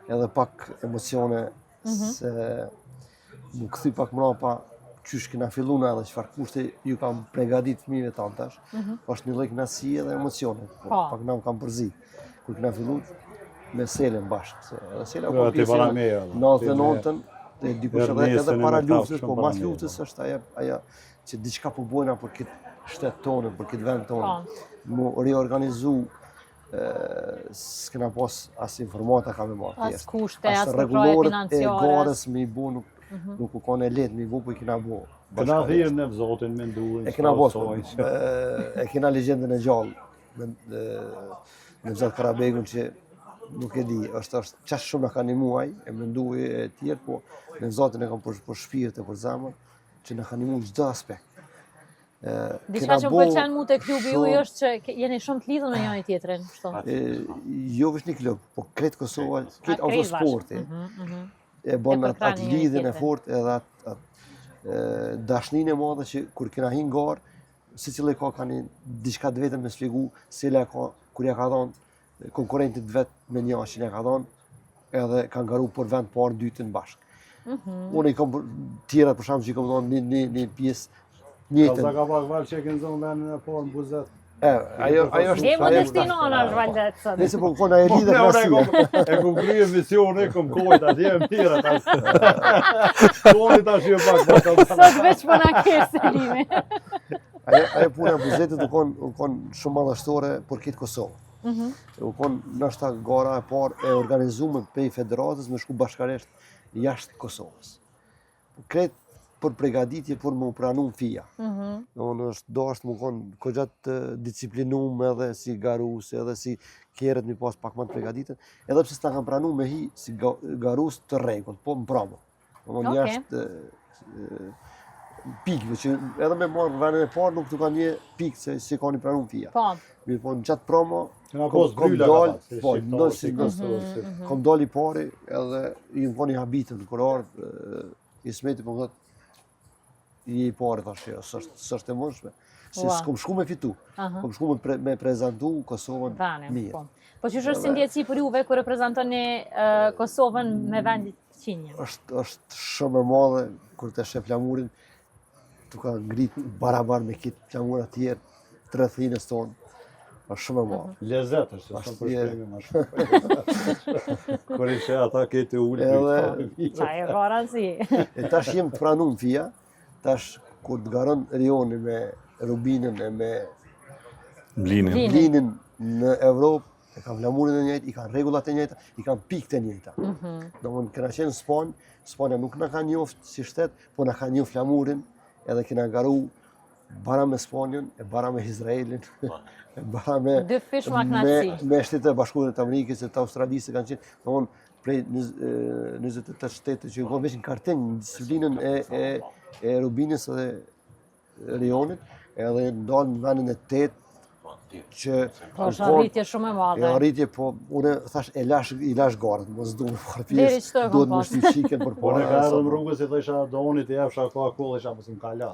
edhe pak emocione se më kthy pak mrapa qysh kena fillu na edhe çfarë kushte ju kam përgatit fëmijëve tanë tash. Është një lloj kënaqësie edhe emocione. Pak na kam përzi. Kur kena fillu me Selën bashkë. Edhe Sela po pjesë 99-ën, dikush edhe para luftës, po mas luftës është ajo që diçka po bojna për këtë shtet tonë, për këtë vend tonë. Mu riorganizu s'kena pas as informata ka me marrë. As kushte, as kontrole financiare. E garës me i bu nuk u kanë lehtë me i bu, po i kena bu. Kena thirrë në zotin me nduin. E kena bos, e kena legjendën e gjallë me Zot Karabegun që nuk e di, është qash shumë na ka nimuaj, e menduj e tjerë, po me Zotin e kam për shpirt e për zemër, që na ka nimuar në çdo aspekt. Diçka që më pëlqen mu te klubi juaj është që jeni shumë të lidhur me njëri tjetrin, kështu. Jo vetëm një klub, po krejt Kosova, krejt autosporti. E bën atë lidhjen e fortë edhe atë dashninë e madhe që kur kena hin garë, secili ka kanë diçka të vetëm me sfligu, Sela ka kur ja ka dhënë konkurrentit vet me një që ja ka dhënë, edhe kanë garu për vend parë dytën bashkë. Unë i kam tjera për shkak që i kam dhënë një pjesë njëtën. Sa ka pak valë që e kënë zonë vendin e parë në Buzet. Ajo është... E modestinona është valdet sot. Nëse po kënë ajo lidhe krasia. E ku krye misione, e kom kojt atje e mira tas. Koni tash jo pak. Sot veç po na kesh Selimi. Ajo puna e Buzetit u kon shumë madhështore për këtë Kosovë. U kon nështë gara e parë e organizuar prej federatës me shku bashkaresht jashtë Kosovës. Kretë për pregaditje për më pranu fija. Unë është dashtë më konë këgjat disciplinum edhe si garus, edhe si kjerët mi pas pak më të pregaditën, edhe pse s'ta kam pranu me hi si garus të rregull, po më pramo. Unë jashtë pikëve, që edhe me marrë vendin e parë nuk të ka një pikë se si ka një pranu fija. Mi po në qatë promo, kom dal i pari edhe i më konë i habitën në kërarë, i smeti po më dhëtë i pare tash, s'është e mundshme. Se s'kom shku me fitu, kom shku me prezentu Kosovën mirë. Po që është si ndjeci për juve kër reprezentoni Kosovën me vendit qinje? Është shumë e madhe, kur të shef flamurin, tu ka ngrit barabar me kitë flamura tjerë, të rrethinës tonë. Është shumë e madhe. Lezet është, shumë përshpemi ma shumë. Kur ishe ata kete ullë. Qaj e garanci. E tash jem të pranu në fija, tash kur të garon Rioni me Rubinën e me Blinin në Evropë, e kanë flamurin e njëjtë, i kanë rregullat e njëjta, i kanë pikët e njëjta. Domthonë kena qenë në Spanjë, Spanja nuk na ka njoftë si shtet, po na ka njoftë flamurin, edhe kena garu bara me Spanjën, e bara me Izraelin, e bara me Shtetet e Bashkuara të Amerikës e të Australisë kanë qenë, domthonë prej 28 shtete që kanë veç në kartin në disiplinën e Rubinës dhe Rionit, edhe ndalë në vendin e 8 që... Po është arritje shumë e madhe. Arritje, po unë thash i lash garët, mos du me parë pjesë, duhet me shty qiken për Po në ka edhe në rrugës i thësha donit, i efsha ka kull, isha mos më ka la.